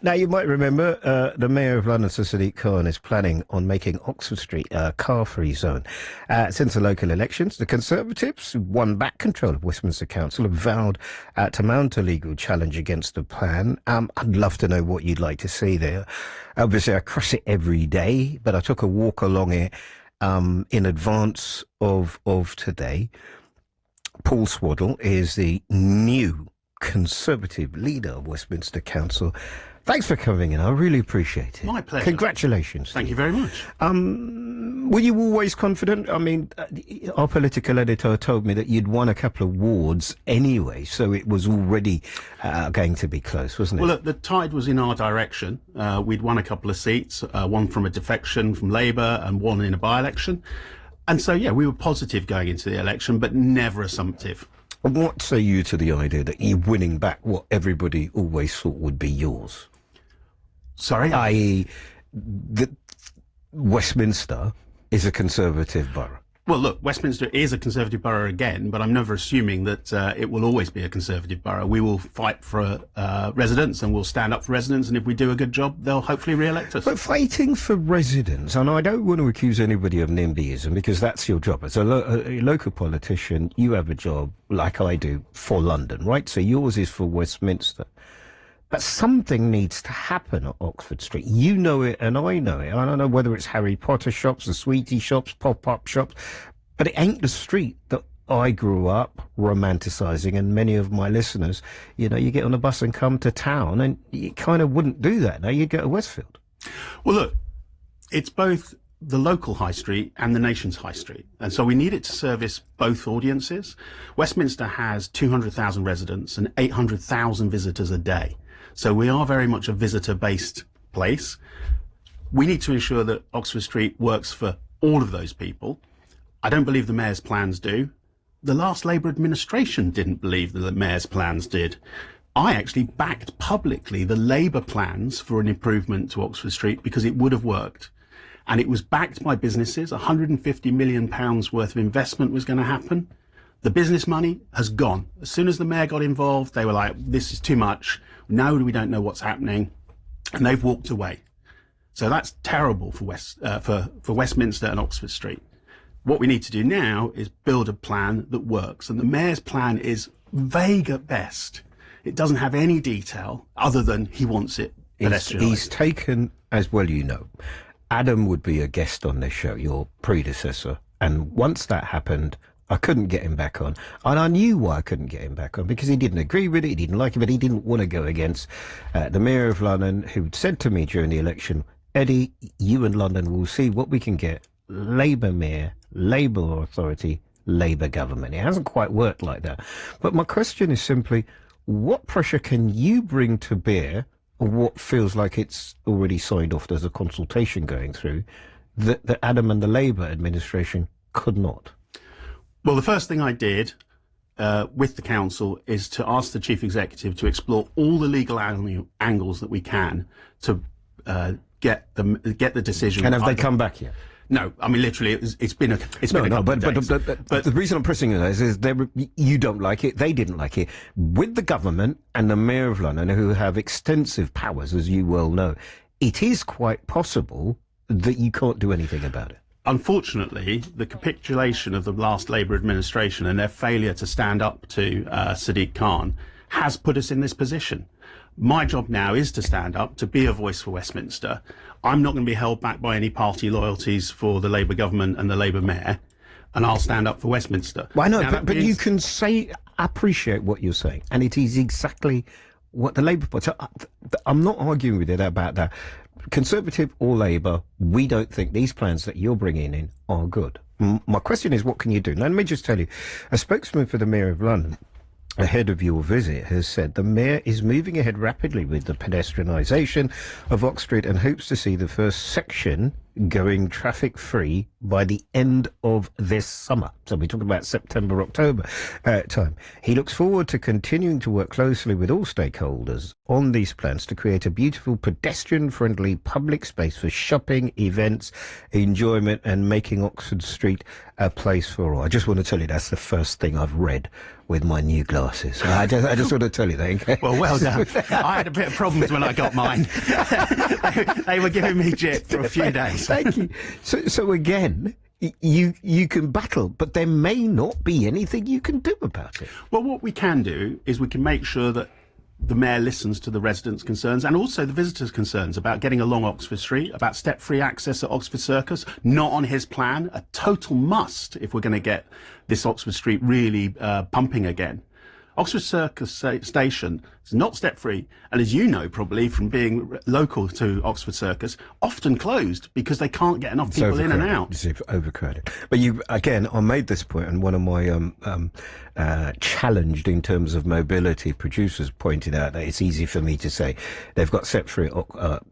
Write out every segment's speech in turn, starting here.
Now, you might remember the Mayor of London, Sir Sadiq, is planning on making Oxford Street a car-free zone. Since the local elections, the Conservatives, who won back control of Westminster Council, have vowed to mount a legal challenge against the plan. I'd love to know what you'd like to see there. Obviously, I cross it every day, but I took a walk along it in advance of today. Paul Swaddle is the new Conservative leader of Westminster Council. Thanks for coming in. I really appreciate it. My pleasure. Congratulations. Thank you very much. Were you always confident? I mean, our political editor told me that you'd won a couple of wards anyway, so it was already going to be close, wasn't it? Well, look, the tide was in our direction. We'd won a couple of seats, one from a defection from Labour and one in a by-election. And so, yeah, we were positive going into the election, but never assumptive. What say you to the idea that you're winning back what everybody always thought would be yours? Sorry? I.e., that Westminster is a Conservative borough. Well, look, Westminster is a Conservative borough again, but I'm never assuming that it will always be a Conservative borough. We will fight for residents and we'll stand up for residents, and if we do a good job, they'll hopefully re-elect us. But fighting for residents, and I don't want to accuse anybody of NIMBYism, because that's your job. As a local politician, you have a job, like I do, for London, right? So yours is for Westminster. But something needs to happen at Oxford Street. You know it and I know it. I don't know whether it's Harry Potter shops, the sweetie shops, pop-up shops, but it ain't the street that I grew up romanticising, and many of my listeners, you know, you get on a bus and come to town, and you kind of wouldn't do that now. You'd go to Westfield. Well, look, it's both the local high street and the nation's high street. And so we need it to service both audiences. Westminster has 200,000 residents and 800,000 visitors a day. So we are very much a visitor-based place. We need to ensure that Oxford Street works for all of those people. I don't believe the Mayor's plans do. The last Labour administration didn't believe that the Mayor's plans did. I actually backed publicly the Labour plans for an improvement to Oxford Street because it would have worked. And it was backed by businesses. £150 million worth of investment was going to happen. The business money has gone. As soon as the Mayor got involved, they were like, this is too much. Now we don't know what's happening. And they've walked away. So that's terrible for Westminster and Oxford Street. What we need to do now is build a plan that works. And the Mayor's plan is vague at best. It doesn't have any detail other than he wants it pedestrianised. He's taken, as well you know, Adam would be a guest on this show, your predecessor. And once that happened, I couldn't get him back on. And I knew why I couldn't get him back on, because he didn't agree with it, he didn't like it, but he didn't want to go against the Mayor of London, who said to me during the election, Eddie, you and London will see what we can get. Labour Mayor, Labour Authority, Labour Government. It hasn't quite worked like that. But my question is simply, what pressure can you bring to bear, or what feels like it's already signed off, there's a consultation going through, that Adam and the Labour administration could not? Well, the first thing I did with the council is to ask the chief executive to explore all the legal angles that we can to get the decision. And have they come back yet? No, I mean literally, it's been a couple of days. But the reason I'm pressing it is you don't like it, they didn't like it. With the government and the Mayor of London, who have extensive powers, as you well know, it is quite possible that you can't do anything about it. Unfortunately, the capitulation of the last Labour administration and their failure to stand up to Sadiq Khan has put us in this position. My job now is to stand up, to be a voice for Westminster. I'm not going to be held back by any party loyalties for the Labour government and the Labour Mayor, and I'll stand up for Westminster. Well, I know, but you can appreciate what you're saying, and it is exactly what the Labour Party... I'm not arguing with it about that. Conservative or Labour, we don't think these plans that you're bringing in are good. My question is, what can you do? Now, let me just tell you, a spokesman for the Mayor of London, ahead of your visit, has said the Mayor is moving ahead rapidly with the pedestrianisation of Oxford Street and hopes to see the first section going traffic free by the end of this summer. So we're talking about September, October time. He looks forward to continuing to work closely with all stakeholders on these plans to create a beautiful pedestrian-friendly public space for shopping, events, enjoyment, and making Oxford Street a place for all. I just want to tell you that's the first thing I've read with my new glasses. I just want to tell you that. Okay? Well done. I had a bit of problems when I got mine. they were giving me jip for a few days. Thank you. So again, you can battle, but there may not be anything you can do about it. Well, what we can do is we can make sure that the Mayor listens to the residents' concerns and also the visitors' concerns about getting along Oxford Street, about step-free access at Oxford Circus, not on his plan, a total must if we're going to get this Oxford Street really pumping again. Oxford Circus station is not step-free, and as you know probably from being local to Oxford Circus, often closed because they can't get enough people in and out. It's overcrowded. But I made this point, and one of my challenged in terms of mobility producers pointed out that it's easy for me to say they've got step-free at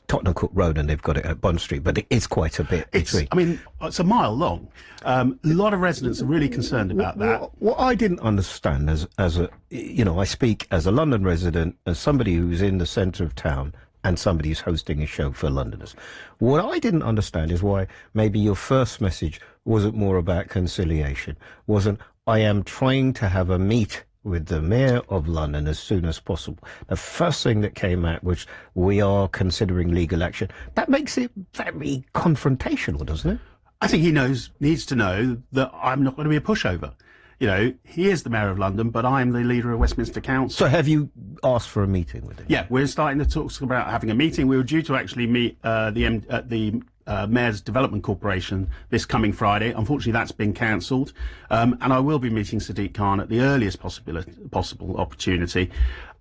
Tottenham Court Road and they've got it at Bond Street, but it is quite a bit between. It's a mile long. A lot of residents are really concerned about that. What I didn't understand as a, I speak as a London resident, as somebody who's in the centre of town and somebody who's hosting a show for Londoners. What I didn't understand is why maybe your first message wasn't more about conciliation, wasn't, I am trying to have a meet with the Mayor of London as soon as possible. The first thing that came out was, we are considering legal action. That makes it very confrontational, doesn't it? I think he needs to know that I'm not going to be a pushover. He is the Mayor of London, but I'm the leader of Westminster Council. So have you asked for a meeting with him? Yeah, we're starting to talk about having a meeting. We were due to actually meet the Mayor's Development Corporation this coming Friday. Unfortunately, that's been cancelled. And I will be meeting Sadiq Khan at the earliest possible opportunity.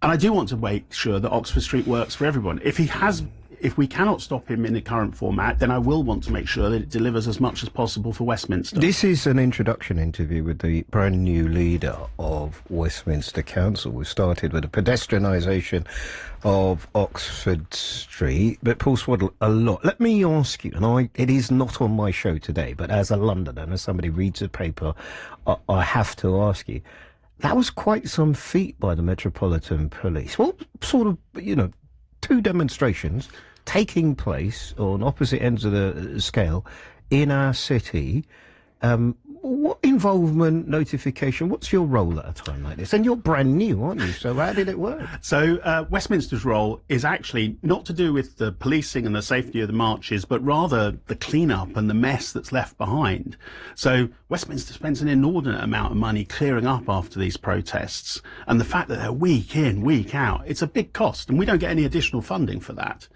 And I do want to make sure that Oxford Street works for everyone. If we cannot stop him in the current format, then I will want to make sure that it delivers as much as possible for Westminster. This is an introduction interview with the brand new leader of Westminster Council. We started with a pedestrianisation of Oxford Street, but Paul Swaddle, a lot. Let me ask you, and it is not on my show today, but as a Londoner, and as somebody reads a paper, I have to ask you, that was quite some feat by the Metropolitan Police. What sort of, two demonstrations taking place on opposite ends of the scale in our city. What involvement, notification, what's your role at a time like this? And you're brand new, aren't you? So how did it work? So Westminster's role is actually not to do with the policing and the safety of the marches, but rather the clean-up and the mess that's left behind. So Westminster spends an inordinate amount of money clearing up after these protests. And the fact that they're week in, week out, it's a big cost, and we don't get any additional funding for that.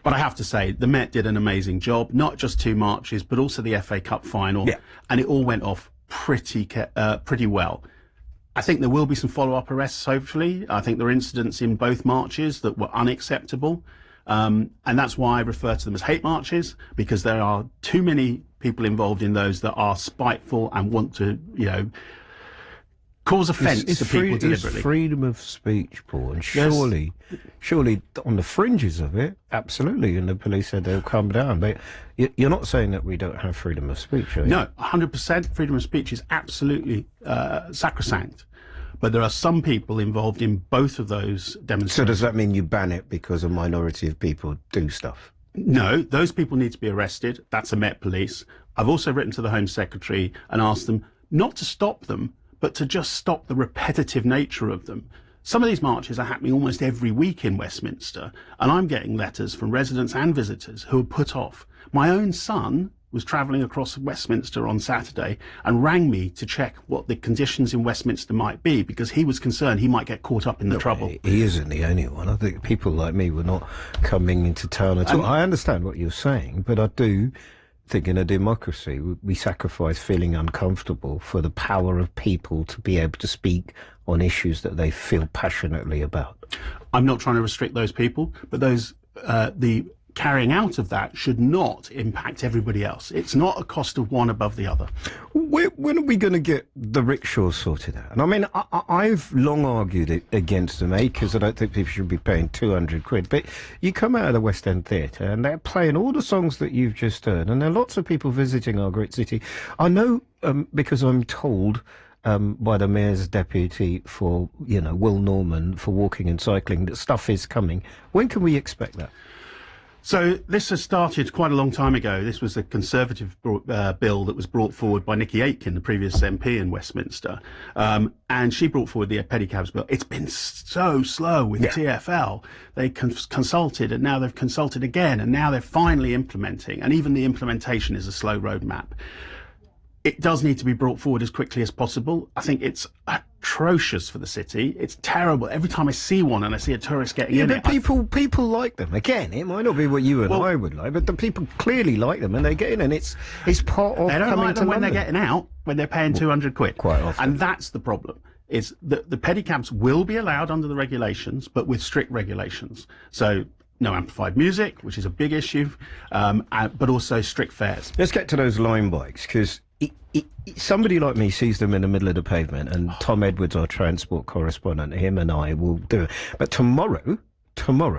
But I have to say, the Met did an amazing job, not just 2 marches, but also the FA Cup final. Yeah. And it all went off pretty well. I think there will be some follow-up arrests, hopefully. I think there are incidents in both marches that were unacceptable. And that's why I refer to them as hate marches, because there are too many people involved in those that are spiteful and want to, cause offence to people deliberately. It's freedom of speech, Paul, and surely on the fringes of it, absolutely, and the police said they'll calm down. But you're not saying that we don't have freedom of speech, are you? No, 100% freedom of speech is absolutely sacrosanct. But there are some people involved in both of those demonstrations. So does that mean you ban it because a minority of people do stuff? No, those people need to be arrested. That's a Met Police. I've also written to the Home Secretary and asked them not to stop them, but to just stop the repetitive nature of them. Some of these marches are happening almost every week in Westminster, and I'm getting letters from residents and visitors who are put off. My own son was travelling across Westminster on Saturday and rang me to check what the conditions in Westminster might be, because he was concerned he might get caught up in the trouble. He isn't the only one. I think people like me were not coming into town at all. I understand what you're saying, but I do think in a democracy we sacrifice feeling uncomfortable for the power of people to be able to speak on issues that they feel passionately about. I'm not trying to restrict those people, but the carrying out of that should not impact everybody else. It's not a cost of one above the other. When are we going to get the rickshaws sorted out? And I mean, I've long argued it against them, because I don't think people should be paying 200 quid. But you come out of the West End Theatre and they're playing all the songs that you've just heard. And there are lots of people visiting our great city. I know, because I'm told by the Mayor's Deputy for, Will Norman, for walking and cycling, that stuff is coming. When can we expect that? So this has started quite a long time ago. This was a Conservative bill that was brought forward by Nikki Aitken, the previous MP in Westminster, and she brought forward the pedicabs bill. It's been so slow with TfL. They consulted, and now they've consulted again, and now they're finally implementing, and even the implementation is a slow roadmap. It does need to be brought forward as quickly as possible. I think it's atrocious for the city. It's terrible. Every time I see one and I see a tourist getting in it... people like them. Again, it might not be what you and I would like, but the people clearly like them and they get in, and it's part of... They don't coming like them when they're getting out, when they're paying 200 quid. Quite often. And that's the problem, is that the pedicabs will be allowed under the regulations, but with strict regulations. So... no amplified music, which is a big issue, but also strict fares. Let's get to those line bikes, because somebody like me sees them in the middle of the pavement, and Tom Edwards, our transport correspondent, him and I will do it. But tomorrow,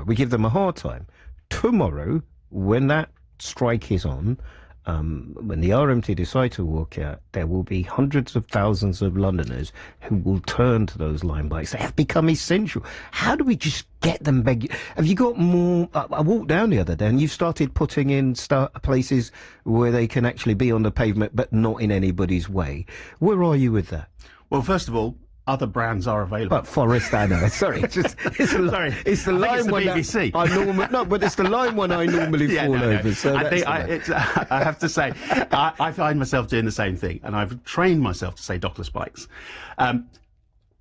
we give them a hard time. Tomorrow, when that strike is on, when the RMT decide to walk out, there will be hundreds of thousands of Londoners who will turn to those line bikes. They have become essential. How do we just get them back? Have you got more? I walked down the other day and you've started putting in places where they can actually be on the pavement but not in anybody's way. Where are you with that? Well, first of all, other brands are available. But Forest, I know. Sorry, it's the line one. BBC. But it's the line one I normally fall over. So I have to say, I find myself doing the same thing, and I've trained myself to say dockless bikes.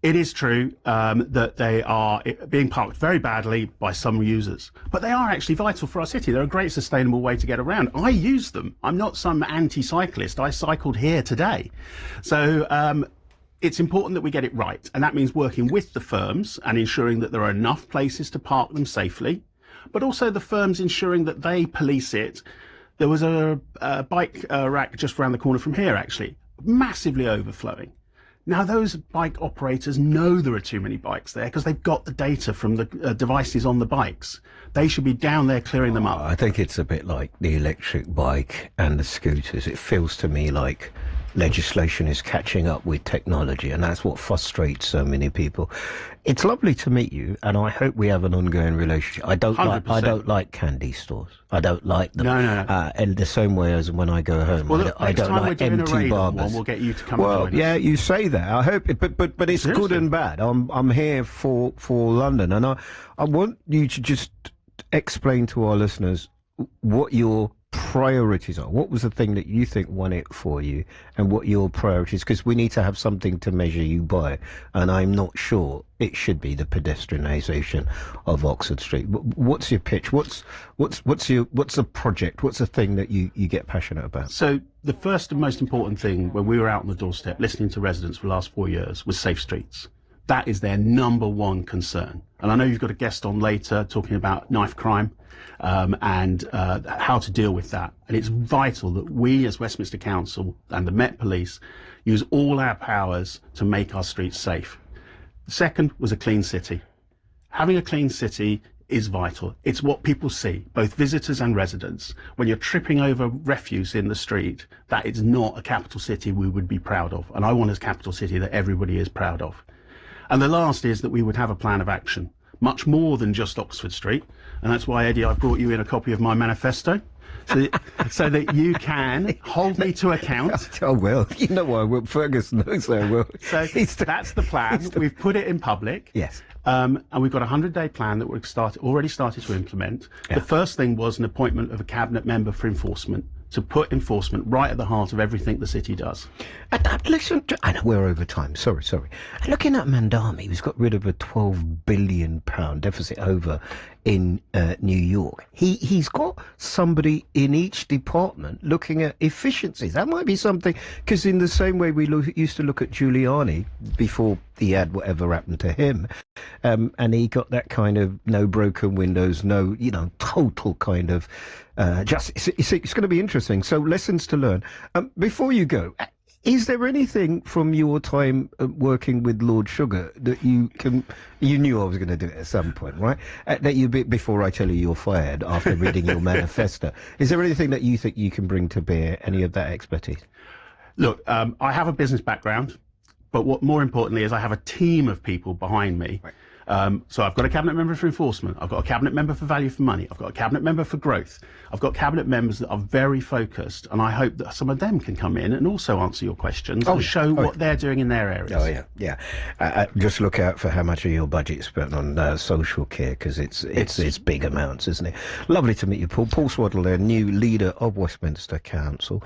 It is true that they are being parked very badly by some users, but they are actually vital for our city. They're a great sustainable way to get around. I use them. I'm not some anti-cyclist. I cycled here today. So it's important that we get it right, and that means working with the firms and ensuring that there are enough places to park them safely, but also the firms ensuring that they police it. There was a bike rack just around the corner from here, actually, massively overflowing. Now, those bike operators know there are too many bikes there because they've got the data from the devices on the bikes. They should be down there clearing them up. I think it's a bit like the electric bike and the scooters. It feels to me like legislation is catching up with technology, and that's what frustrates so many people. It's lovely to meet you, and I hope we have an ongoing relationship. I don't like candy stores. I don't like them. No. In the same way as when I go home. Well, I don't like empty barbers. We'll get you to come and join us. Yeah, you say that. I hope, but it's Seriously? good and bad. I'm here for London, and I want you to just explain to our listeners what your priorities are. What was the thing that you think won it for you, and what your priorities? Because we need to have something to measure you by, and I'm not sure it should be the pedestrianisation of Oxford Street. What's your pitch? What's the project? What's the thing that you get passionate about? So the first and most important thing when we were out on the doorstep listening to residents for the last 4 years was safe streets. That is their number one concern. And I know you've got a guest on later talking about knife crime and how to deal with that. And it's vital that we as Westminster Council and the Met Police use all our powers to make our streets safe. The second was a clean city. Having a clean city is vital. It's what people see, both visitors and residents. When you're tripping over refuse in the street, that is not a capital city we would be proud of. And I want a capital city that everybody is proud of. And the last is that we would have a plan of action, much more than just Oxford Street. And that's why, Eddie, I've brought you in a copy of my manifesto so that you can hold me to account. Oh, well, you know I will. Fergus knows I will. So that's the plan. We've put it in public. Yes. And we've got a 100-day plan that we've already started to implement. Yeah. The first thing was an appointment of a cabinet member for enforcement, to put enforcement right at the heart of everything the city does. Listen, I know we're over time. Sorry. Looking at Mandami, who's got rid of a £12 billion deficit over in New York. He's got somebody in each department looking at efficiencies. That might be something, because in the same way we used to look at Giuliani before he had whatever happened to him. And he got that kind of no broken windows, no, total kind of justice. It's going to be interesting. So lessons to learn. Before you go, is there anything from your time working with Lord Sugar that you knew I was going to do it at some point, right? Before I tell you you're fired after reading your manifesto, is there anything that you think you can bring to bear, any of that expertise? Look, I have a business background, but what more importantly is I have a team of people behind me. Right. So I've got a cabinet member for enforcement, I've got a cabinet member for value for money, I've got a cabinet member for growth, I've got cabinet members that are very focused, and I hope that some of them can come in and also answer your questions and show what they're doing in their areas. Oh yeah. Just look out for how much of your budget is spent on social care, because it's big amounts, isn't it? Lovely to meet you, Paul. Paul Swaddle, their new leader of Westminster Council.